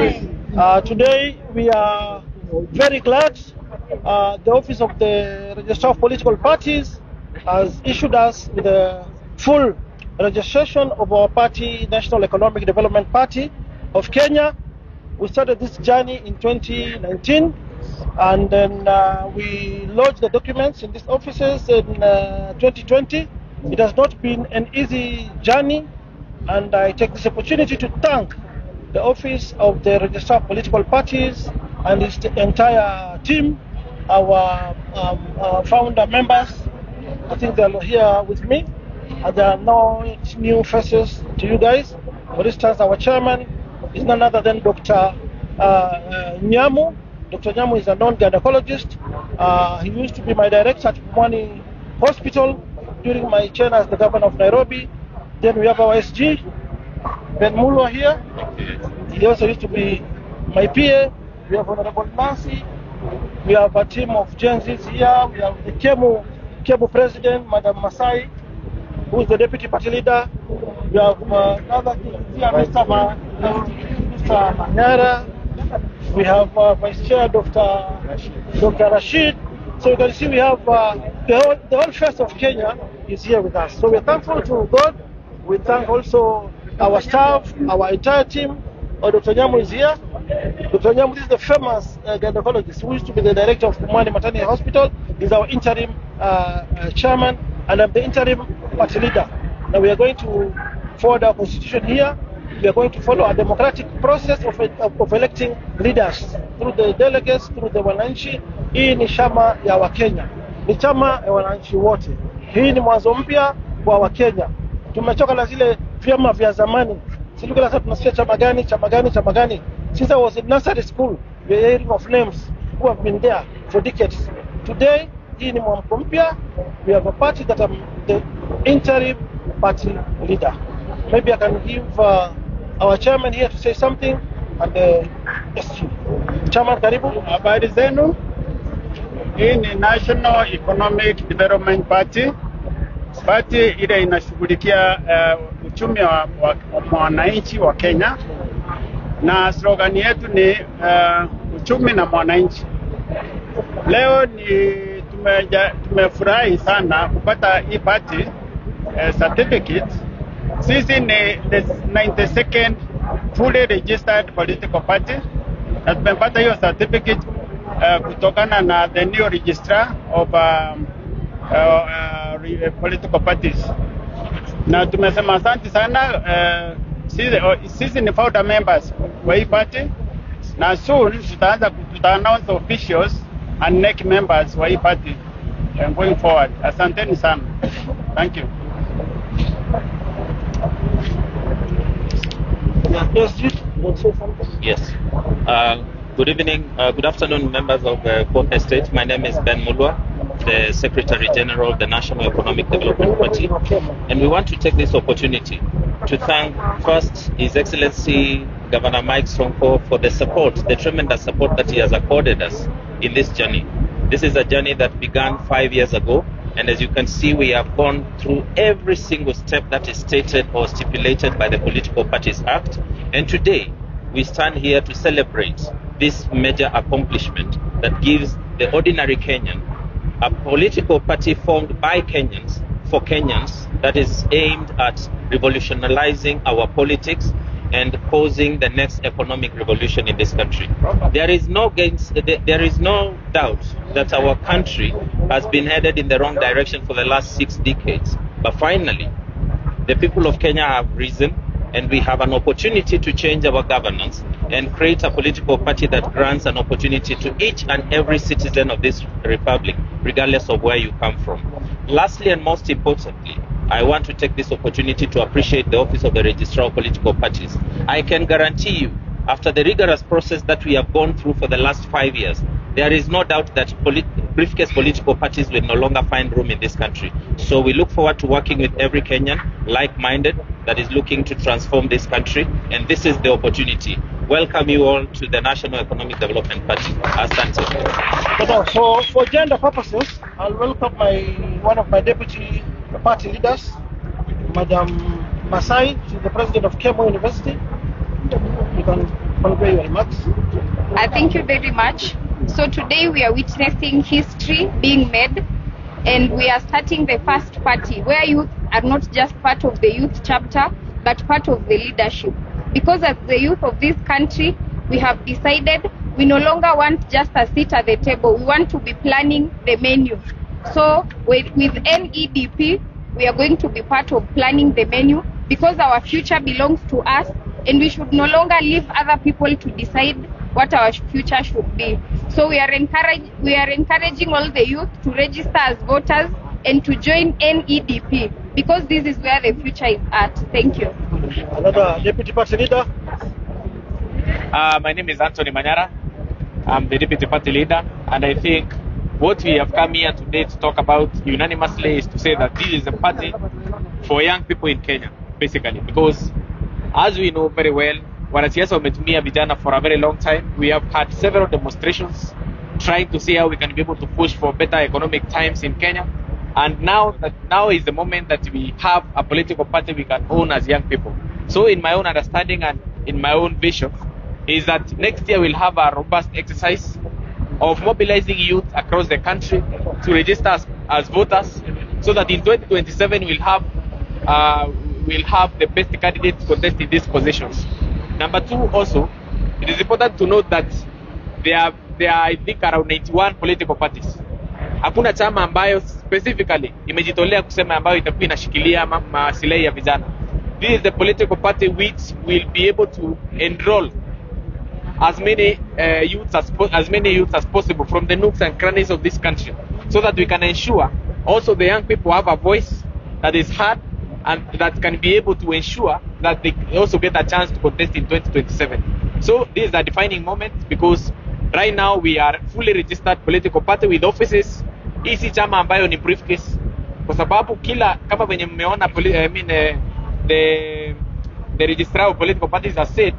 Today we are very glad the Office of the Registrar of Political Parties has issued us with a full registration of our party, National Economic Development Party of Kenya. We started this journey in 2019, and then we lodged the documents in these offices in 2020. It has not been an easy journey, and I take this opportunity to thank the Office of the Registrar of Political Parties and its entire team, our founder members. I think they're here with me, and there are no new faces to you guys. For instance, our chairman is none other than Dr. Nyamu. Dr. Nyamu is a non-gynecologist. He used to be my director at Pumwani Hospital during my tenure as the governor of Nairobi. Then we have our SG, Ben Mulwa here. He also used to be my PA. We have Honorable Nancy. We have a team of Gen Zs here. We have the Kemu President, Madam Masai, who is the Deputy Party Leader. We have another here, Mr. Manyara. We have Vice Chair, Dr. Rashid. So you can see we have the whole face of Kenya is here with us. So we're thankful to God. We thank also our staff, our entire team. Dr. Nyamu is here. Dr. Nyamu is the famous gynecologist who used to be the director of Pumwani Maternity Hospital. He's our interim chairman, and I'm the interim party leader. Now we are going to forward our constitution here. We are going to follow a democratic process of electing leaders through the delegates, through the wananchi. Hii ni chama ya Wakenya, ni chama ya wananchi wote. Hii ni mwanzo mpya kwa Wakenya. Tumechoka na zile vyama vya zamani. Sisi sasa tunasikia chama gani. Since I was in nursery school, we are hearing of names who have been there for decades. Today, hii ni mwamko mpya. We have a party that I'm the interim party leader. Maybe I can give our chairman here to say something, and SG. Chairman, karibu. Habari zenu. Hii ni National Economic Development Party. Party ile inashughulikia uchumi wa mwananchi wa Kenya, na slogan yetu ni uchumi na mwananchi. Leo tumefurahi sana kupata hii party certificate. Sisi ni the 92nd fully registered political party, na tumepata hiyo certificate kutokana na the new registrar of political parties. Na tumesema asante sana. Sisi ni founder members wa hii party, na soon tuta announce officials and NEC members wa hii party going forward. Asanteni sana. Thank you. Yes. Good evening, good afternoon, members of Fourth Estate. My name is Ben Mulwa, the Secretary General of the National Economic Development Party, and we want to take this opportunity to thank first His Excellency Governor Mike Sonko for the support, the tremendous support that he has accorded us in this journey. This is a journey that began 5 years ago, and as you can see, we have gone through every single step that is stated or stipulated by the Political Parties Act, and today we stand here to celebrate this major accomplishment that gives the ordinary Kenyan a political party formed by Kenyans for Kenyans that is aimed at revolutionizing our politics and causing the next economic revolution in this country. There is no doubt that our country has been headed in the wrong direction for the last 6 decades. But finally, the people of Kenya have risen, and we have an opportunity to change our governance and create a political party that grants an opportunity to each and every citizen of this republic, regardless of where you come from. Lastly, and most importantly, I want to take this opportunity to appreciate the Office of the Registrar of Political Parties. I can guarantee you, after the rigorous process that we have gone through for the last 5 years, there is no doubt that briefcase political parties will no longer find room in this country. So we look forward to working with every Kenyan, like-minded, that is looking to transform this country, and this is the opportunity. Welcome you all to the National Economic Development Party. Asante. So for gender purposes, I'll welcome one of my deputy party leaders, Madam Masai. She's the president of Kemu University. You can convey your remarks. Thank you very much. So today we are witnessing history being made, and we are starting the first party where youth are not just part of the youth chapter but part of the leadership. Because as the youth of this country, we have decided we no longer want just a seat at the table. We want to be planning the menu. So with NEDP, we are going to be part of planning the menu because our future belongs to us, and we should no longer leave other people to decide what our future should be. So we are encouraging all the youth to register as voters and to join NEDP because this is where the future is at. Thank you. Another deputy party leader. My name is Anthony Manyara. I'm the deputy party leader, and I think what we have come here today to talk about unanimously is to say that this is a party for young people in Kenya, basically, because as we know very well, wanasiasa wametumia vijana for a very long time. We have had several demonstrations trying to see how we can be able to push for better economic times in Kenya, and now is the moment that we have a political party we can own as young people. So in my own understanding and in my own vision is that next year we'll have a robust exercise of mobilizing youth across the country to register as voters, so that in 2027 we'll have the best candidates contest in these positions. Number two, also, it is important to note that there are I think around 91 political parties. Hakuna chama ambayo specifically imejitolea kusema ambayo itakuwa inashikilia maslahi ya vijana. This is the political party which will be able to enroll as many youths as possible from the nooks and crannies of this country, so that we can ensure also the young people have a voice that is heard and that can be able to ensure that they also get a chance to contest in 2027. So this is a defining moment because right now we are fully registered political party with offices. Hii chama ambayo ni briefcase, kwa sababu kama venye mmeona the registrar of political parties has said,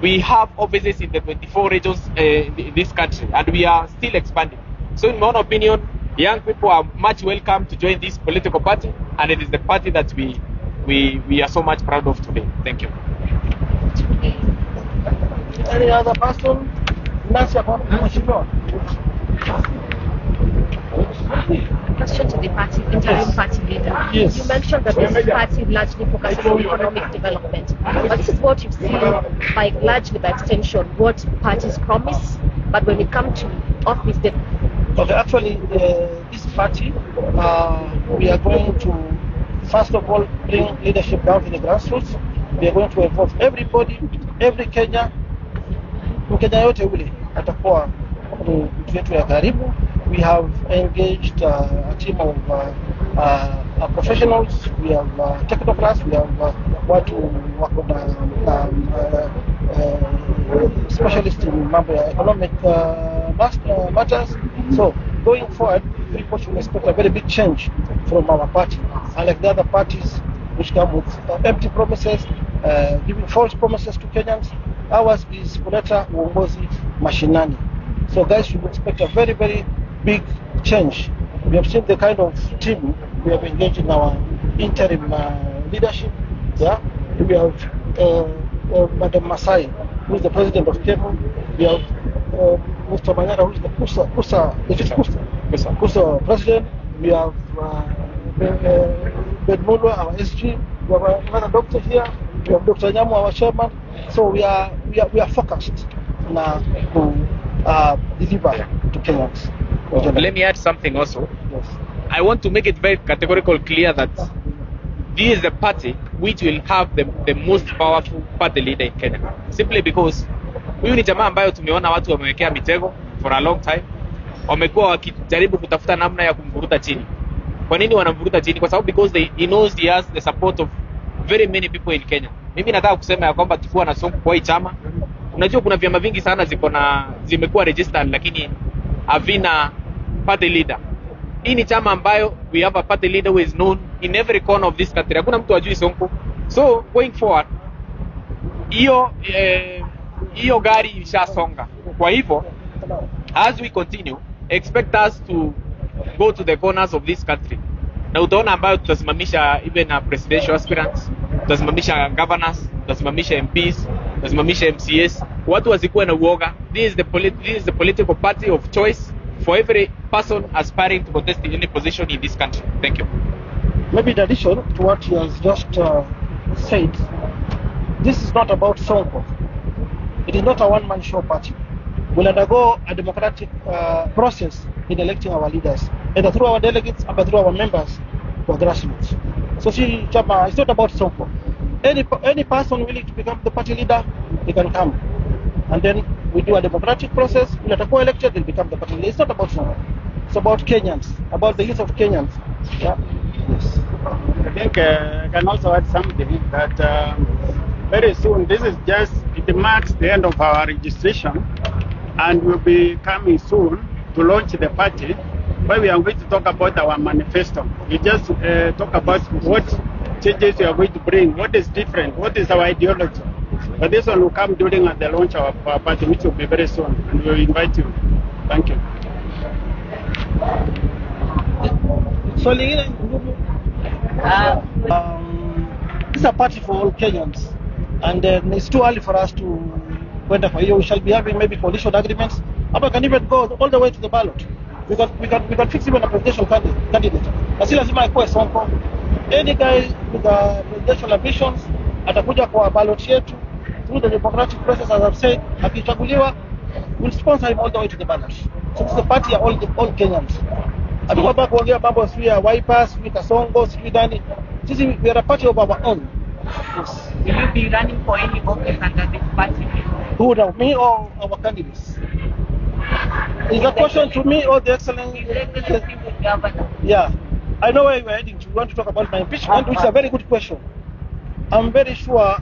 we have offices in the 24 regions in this country, and we are still expanding. So in my own opinion, young people are much welcome to join this political party, and it is the party that we are so much proud of today. Thank you. Any other person? Question to the party, interim party leader. Yes. You mentioned that this party largely focuses on economic development, but this is what you've seen largely by extension what parties promise, but when it comes to office, they... Okay, actually, this party, we are going to, first of all, bring leadership down to the grassroots. We are going to involve everybody, every Kenya yote ule atakuwa mtu wetu ya karibu. We have engaged a team of professionals. We have technocrats. We have watu wako na specialists in mambo ya economic matters. So going forward, people should expect a very big change from our party, unlike the other parties which come with empty promises, giving false promises to Kenyans. Ours is kuleta uongozi mashinani. So guys should expect a very, very big change. We have seen the kind of team we have engaged in our interim leadership. Yeah, we have Madam Masai, who is the president of Kemu. We have Mr. Manyara, who is the Kusa president. We have Ben Mulwa, our SG. We have another doctor here. We have Dr. Nyamu, our chairman. So we are focused now to deliver to Kenyans. Let me add something also. Yes. I want to make it very categorical clear that this is the party which will have the most powerful party leader in Kenya. Simply because huyu ni jamaa ambayo tumeona watu wamewekea mitego for a long time. Wamekuwa wakijaribu kutafuta namna ya kumvuruta chini. Kwa nini wanamvuruta chini? Kwa sababu because he knows he has the support of very many people in Kenya. Mimi nataka kusema ya kwamba tukiwa na Sonko kwa hii chama, unajua kuna vyama vingi sana zimekuwa registered lakini havina party leader. Hii ni chama ambayo we have a party leader who is known in every corner of this country. Hakuna mtu ajui Sonko. So going forward, hiyo gari ishasonga. Kwa hivyo, as we continue, expect us to go to the corners of this country. Na utaona ambayo tutasimamisha even presidential aspirants, tutasimamisha governors, tutasimamisha MPs, tutasimamisha MCS, watu wasikuwe na uoga. This is the political party of choice for every person aspiring to contest in any position in this country. Thank you. Maybe in addition to what he has just said, this is not about Sonko. It is not a one-man show party. We'll undergo a democratic process in electing our leaders, either through our delegates or through our members for grassroots. So see, Chama, it's not about Sonko. Any person willing to become the party leader, they can come. And then we do a democratic process. When they are elected, they'll become the party leader. It's not about Sonko. It's about Kenyans, about the youth of Kenyans. Yeah. Yes. I think I can also add something that very soon, it marks the end of our registration, and we'll be coming soon to launch the party, where we are going to talk about our manifesto. We just talk about what changes we are going to bring, what is different, what is our ideology. But this one will come during the launch of our party, which will be very soon, and we will invite you. Thank you. So, this is a party for all Kenyans, and it's too early for us to went for you. We shall be having maybe coalition agreements, or we can even go all the way to the ballot. We can fix even a presidential candidate. Asi lazima ikuwe Sonko. Any guy with presidential ambitions atakuja kwa ballot yetu through the democratic process, as I've said. Akichaguliwa, we'll sponsor him all the way to the ballot. So this is the party of all Kenyans. Hatuko kuongea mambo sio ya Wipers, sio Kasongo, sio Dani. Sisi we are a party of our own. Yes. Will you be running for any office under this party? Who now, me or our candidates? Is that question to me or the excellent? Yeah, I know where you are heading to. You want to talk about my impeachment, which is a very good question. I'm very sure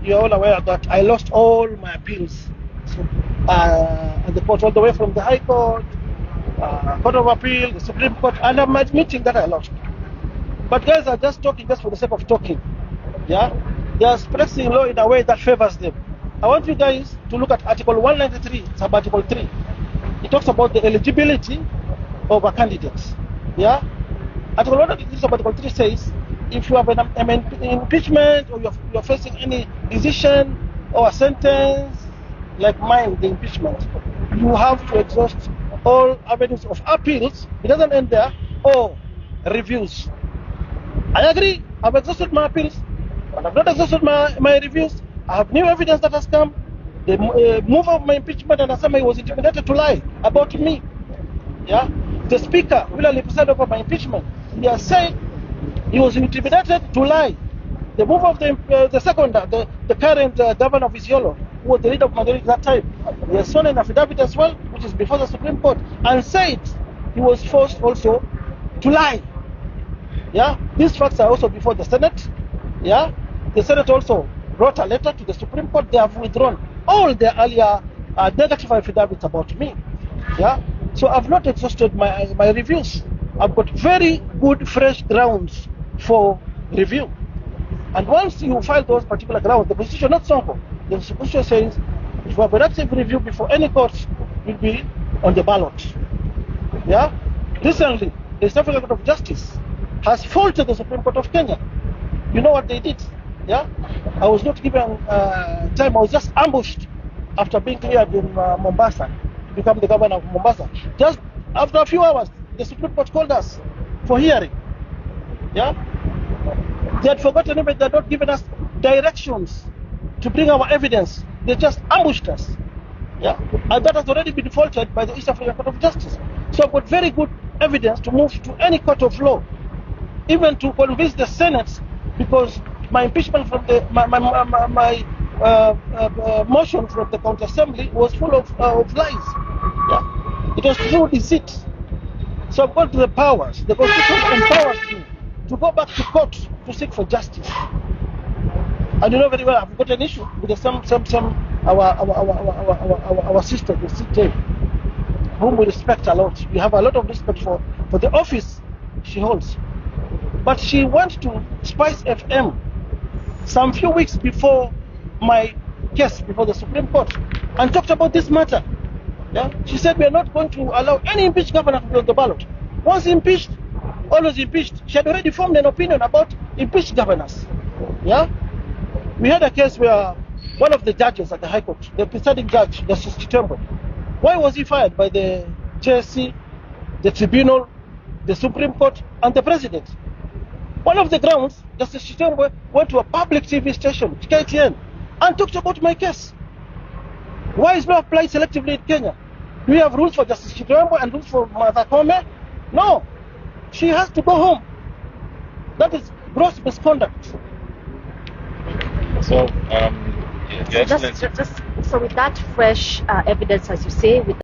you are all aware that I lost all my appeals at the court, all the way from the High Court, Court of Appeal, the Supreme Court, and I'm admitting that I lost. But guys are just talking just for the sake of talking. Yeah, they are expressing law in a way that favors them. I want you guys to look at Article 193, sub-Article 3. It talks about the eligibility of a candidate. Yeah, Article 193, sub-Article 3 says if you have an impeachment or you're facing any decision or a sentence like mine, the impeachment, you have to exhaust all avenues of appeals. It doesn't end there, or reviews. I agree, I've exhausted my appeals, but I've not exhausted my reviews. I have new evidence that has come. The move of my impeachment, and Asama was intimidated to lie about me. Yeah, the speaker will preside over my impeachment. He has said he was intimidated to lie. The move of the seconder, the current governor of Musiyoka, who was the leader of majority at that time, he has sworn an affidavit as well, which is before the Supreme Court, and said he was forced also to lie. Yeah, these facts are also before the Senate. Yeah, the Senate also wrote a letter to the Supreme Court. They have withdrawn all their earlier negative affidavits about me. Yeah, so I've not exhausted my reviews. I've got very good fresh grounds for review. And once you file those particular grounds, the Constitution, not Sonko, the Constitution says if you have an active review before any court, will be on the ballot. Yeah, recently the East African Court of Justice has faulted the Supreme Court of Kenya. You know what they did? Yeah, I was not given time. I was just ambushed after being cleared in Mombasa to become the governor of Mombasa. Just after a few hours, the Supreme Court called us for hearing. Yeah, they had forgotten even they had not given us directions to bring our evidence. They just ambushed us. Yeah, and that has already been faulted by the East African Court of Justice. So I've got very good evidence to move to any court of law, even to convince the Senate, because my impeachment from my motion from the county assembly was full of lies. Yeah, it was through deceit. So I've got the powers. The Constitution empowers me to go back to court to seek for justice. And you know very well, I've got an issue with our sister, the CJ, whom we respect a lot. We have a lot of respect for the office she holds. But she went to Spice FM some few weeks before my case before the Supreme Court and talked about this matter. Yeah? She said we are not going to allow any impeached governor to be on the ballot. Once impeached, always impeached. She had already formed an opinion about impeached governors. Yeah? We had a case where one of the judges at the High Court, the presiding judge, Justice Chitembo. Why was he fired by the JSC, the Tribunal, the Supreme Court, and the President? One of the grounds, Justice Chitembo went to a public TV station, KTN, and talked about my case. Why is law applied selectively in Kenya? Do we have rules for Justice Chitembo and rules for Martha Koome? No. She has to go home. That is gross misconduct. So, So with that fresh evidence, as you say, with